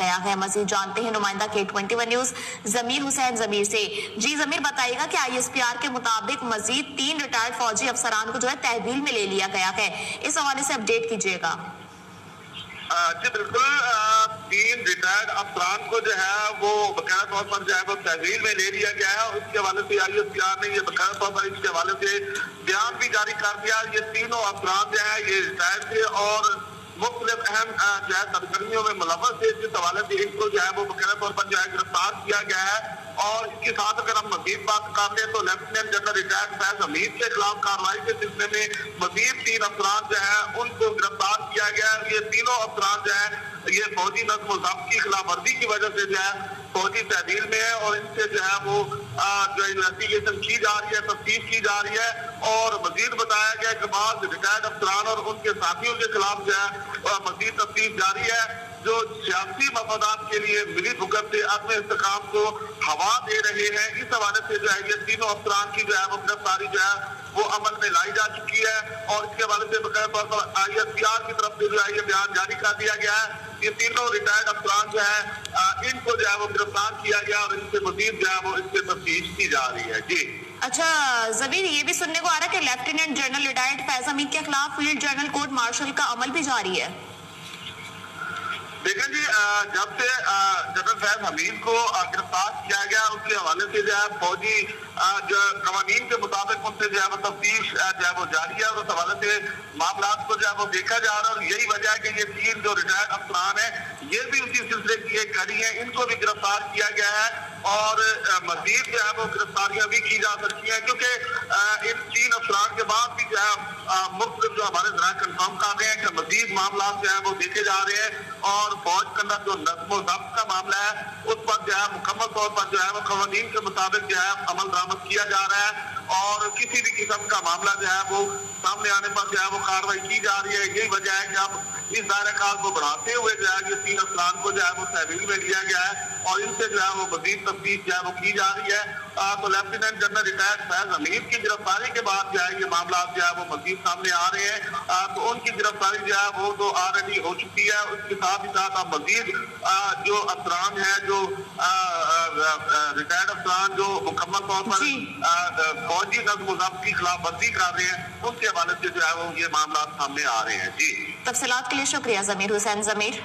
گیا ہے. مزید جانتے ہیں نمائندہ K21 نیوز ضمیر حسین ضمیر سے. جی ضمیر، بتائیے گا کہ ISPR کے مطابق مزید 3 ریٹائرڈ فوجی افسران کو جو ہے تحویل میں لے لیا گیا ہے. اس حوالے سے اپڈیٹ کیجیے گا. جی بالکل، 3 ریٹائرڈ افسران کو جو ہے وہ باقاعدہ طور پر جو ہے وہ تحویل میں لے لیا گیا ہے. اور اس کے حوالے سے ISPR نے یہ باقاعدہ طور پر اس کے حوالے سے بیان بھی جاری کر دیا. یہ تینوں افسران جو ہے یہ ریٹائرڈ تھے اور مختلف اہم جو ہے سرگرمیوں میں ملوث تھے. جس حوالے سے ان کو جو ہے وہ باقاعدہ طور پر جو ہے گرفتار کیا گیا ہے. اور اس کے ساتھ اگر ہم مزید بات کر لیں تو لیفٹیننٹ جنرل ریٹائرڈ فیض حمید کے خلاف کارروائی کے سلسلے میں مزید 3 افسران جو ہیں ان کو گرفتار کیا گیا ہے. یہ تینوں افسران جو ہیں یہ فوجی نظم و ضبط کی خلاف ورزی کی وجہ سے جو ہے فوجی تحویل میں ہے. اور ان سے جو ہے وہ جو انویسٹیگیشن کی جا رہی ہے، تفتیش کی جا رہی ہے. اور مزید بتایا گیا کہ بعض ریٹائرڈ افسران اور ان کے ساتھیوں کے خلاف جو ہے مزید تفتیش جاری ہے، جو سیاسی مفادات کے لیے ملی بھگت سے عدم استحکام کو ہوا دے رہے ہیں. اس حوالے سے جو ہے یہ تینوں افسران کی جو ہے وہ گرفتاری جو ہے وہ عمل میں لائی جا چکی ہے. اور اس کے حوالے سے باقاعدہ طور پر ISPR کی طرف سے جو ہے یہ بیان جاری کر دیا گیا ہے. یہ تینوں ریٹائرڈ افسران جو ہے ان کو جو ہے وہ گرفتار کیا گیا اور ان سے مزید جو ہے وہ اس سے تفتیش کی جا رہی ہے. جی اچھا ضمیر، یہ بھی سننے کو آ رہا ہے کہ لیفٹیننٹ جنرل ریٹائرڈ فیض حمید کے خلاف فیلڈ جنرل کورٹ مارشل کا عمل بھی جاری ہے. دیکھیں جی، جب سے جنرل فیض حمید کو گرفتار کیا گیا اس کے حوالے سے جو ہے فوجی جو قوانین کے مطابق ان سے جو ہے وہ تفتیش جو ہے وہ جاری ہے. اور اس حوالے سے معاملات کو جو ہے وہ دیکھا جا رہا ہے. اور یہی وجہ ہے کہ یہ 3 جو ریٹائرڈ افسران ہیں یہ بھی اسی سلسلے کی ایک کڑی ہیں. ان کو بھی گرفتار کیا گیا ہے اور مزید جو ہے وہ گرفتاریاں بھی کی جا سکتی ہیں، کیونکہ ان 3 افسران کے بعد بھی جو ہے مختلف جو ہمارے ذرائع کنفرم کر رہے ہیں کہ مزید معاملات جو ہیں وہ دیکھے جا رہے ہیں. اور فوج کے اندر جو نظم و ضبط کا معاملہ ہے اس پر جو ہے مکمل طور پر جو ہے وہ قوانین کے مطابق جو ہے عمل درآمد کیا جا رہا ہے. اور کسی بھی قسم کا معاملہ جو ہے وہ سامنے آنے پر جو ہے وہ کارروائی کی جا رہی ہے. یہی وجہ ہے کہ اب اس دائرہ کار کو بڑھاتے ہوئے جو ہے یہ 3 افسران کو جو ہے وہ تحویل میں لیا گیا ہے اور ان سے جو ہے وہ مزید تفتیش جو ہے وہ کی جا رہی ہے. تو لیفٹیننٹ جنرل ریٹائرڈ فیض حمید کی گرفتاری کے بعد جو ہے یہ معاملات جو ہے وہ مزید سامنے آ رہے ہیں. تو ان کی گرفتاری جو ہے وہ تو آلریڈی ہو چکی ہے. اس کے ساتھ ہی ساتھ اب مزید جو افسران ہیں، جو ریٹائرڈ افسران جو مکمل طور پر فوجی نظم و ضبط کی خلاف ورزی کر رہے ہیں ان کے حوالے سے جو ہے وہ یہ معاملات سامنے آ رہے ہیں. جی تفصیلات کے لیے شکریہ ضمیر حسین ضمیر.